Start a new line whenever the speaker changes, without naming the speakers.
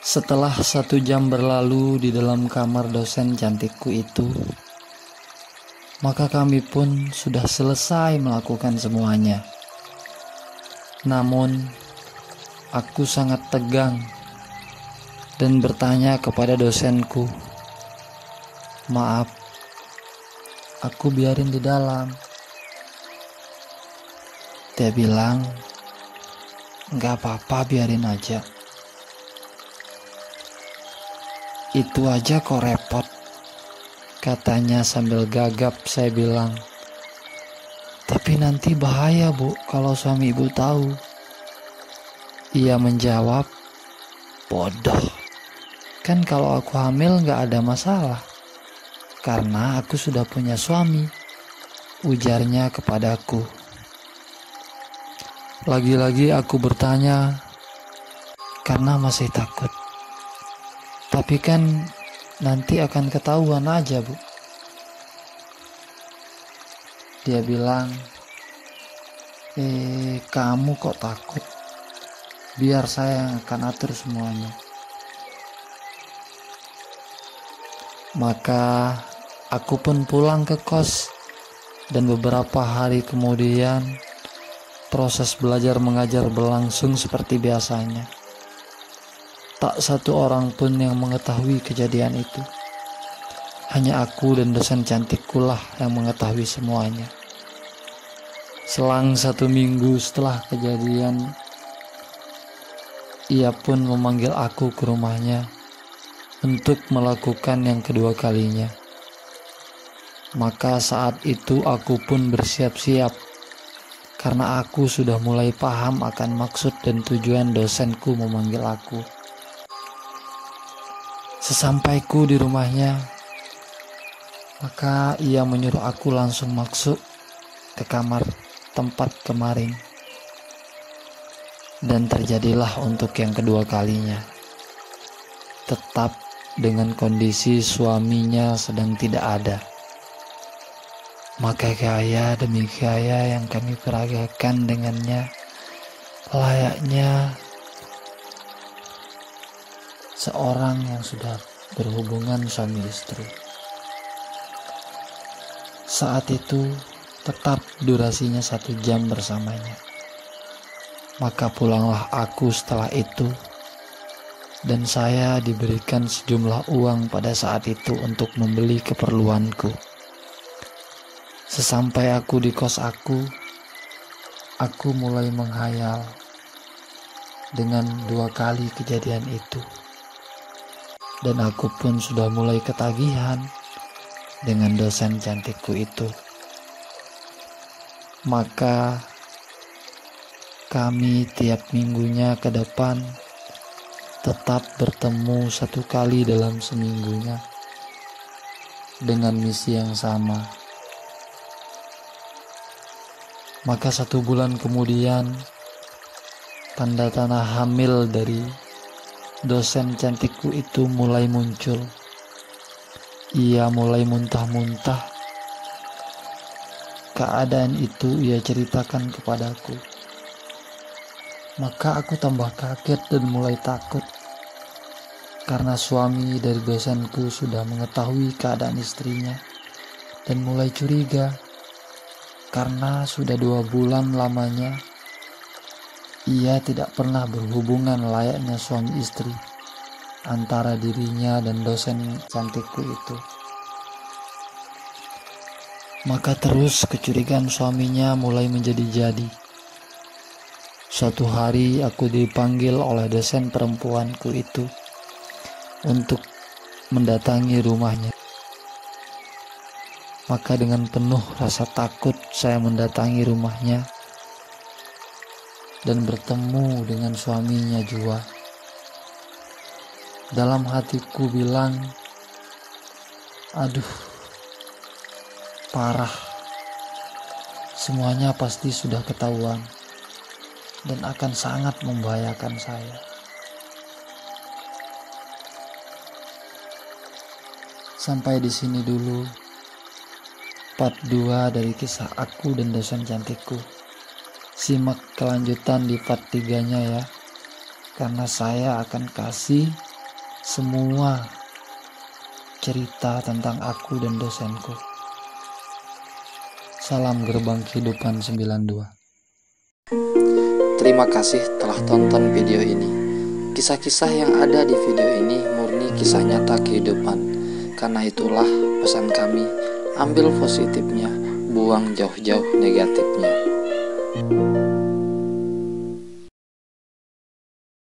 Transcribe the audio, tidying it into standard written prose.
Setelah 1 jam berlalu di dalam kamar dosen cantikku itu, maka kami pun sudah selesai melakukan semuanya. Namun, aku sangat tegang dan bertanya kepada dosenku, "Maaf, aku biarin di dalam." Dia bilang, "Gak apa-apa, biarin aja. Itu aja kok repot," katanya sambil gagap. Saya bilang, "Tapi nanti bahaya, Bu, kalau suami Ibu tahu." Ia menjawab, "Bodoh, kan kalau aku hamil gak ada masalah, karena aku sudah punya suami," ujarnya kepadaku. Lagi-lagi aku bertanya, karena masih takut. "Tapi kan nanti akan ketahuan aja, Bu." Dia bilang, kamu kok takut? Biar saya yang akan atur semuanya." Maka aku pun pulang ke kos, dan beberapa hari kemudian proses belajar mengajar berlangsung seperti biasanya. Tak satu orang pun yang mengetahui kejadian itu. Hanya aku dan dosen cantikkulah yang mengetahui semuanya. Selang 1 minggu setelah kejadian, ia pun memanggil aku ke rumahnya untuk melakukan yang kedua kalinya. Maka saat itu aku pun bersiap-siap, karena aku sudah mulai paham akan maksud dan tujuan dosenku memanggil aku. Sesampaiku di rumahnya, maka ia menyuruh aku langsung masuk ke kamar tempat kemarin. Dan terjadilah untuk yang kedua kalinya. Tetap dengan kondisi suaminya sedang tidak ada. Maka gaya demi gaya yang kami peragakan dengannya layaknya seorang yang sudah berhubungan suami istri. Saat itu tetap durasinya 1 jam bersamanya. Maka pulanglah aku setelah itu, dan saya diberikan sejumlah uang pada saat itu untuk membeli keperluanku. Sesampai aku di kos aku mulai menghayal dengan 2 kali kejadian itu. Dan aku pun sudah mulai ketagihan dengan dosen cantikku itu. Maka kami tiap minggunya ke depan tetap bertemu 1 kali dalam seminggunya dengan misi yang sama. Maka 1 bulan kemudian, tanda-tanda hamil dari dosen cantikku itu mulai muncul. Ia mulai muntah-muntah. Keadaan itu ia ceritakan kepadaku. Maka aku tambah kaget dan mulai takut, karena suami dari dosenku sudah mengetahui keadaan istrinya dan mulai curiga, karena sudah 2 bulan lamanya ia tidak pernah berhubungan layaknya suami istri antara dirinya dan dosen cantikku itu. Maka terus kecurigaan suaminya mulai menjadi-jadi. Suatu hari aku dipanggil oleh dosen perempuanku itu untuk mendatangi rumahnya. Maka dengan penuh rasa takut saya mendatangi rumahnya dan bertemu dengan suaminya jua. Dalam hatiku bilang, aduh, parah. Semuanya pasti sudah ketahuan dan akan sangat membahayakan saya. Sampai di sini dulu part 2 dari kisah aku dan dosen cantikku. Simak kelanjutan di part 3-nya ya, karena saya akan kasih semua cerita tentang aku dan dosenku. Salam Gerbang Kehidupan 92.
Terima kasih telah tonton video ini. Kisah-kisah yang ada di video ini murni kisah nyata kehidupan. Karena itulah pesan kami, ambil positifnya, buang jauh-jauh negatifnya.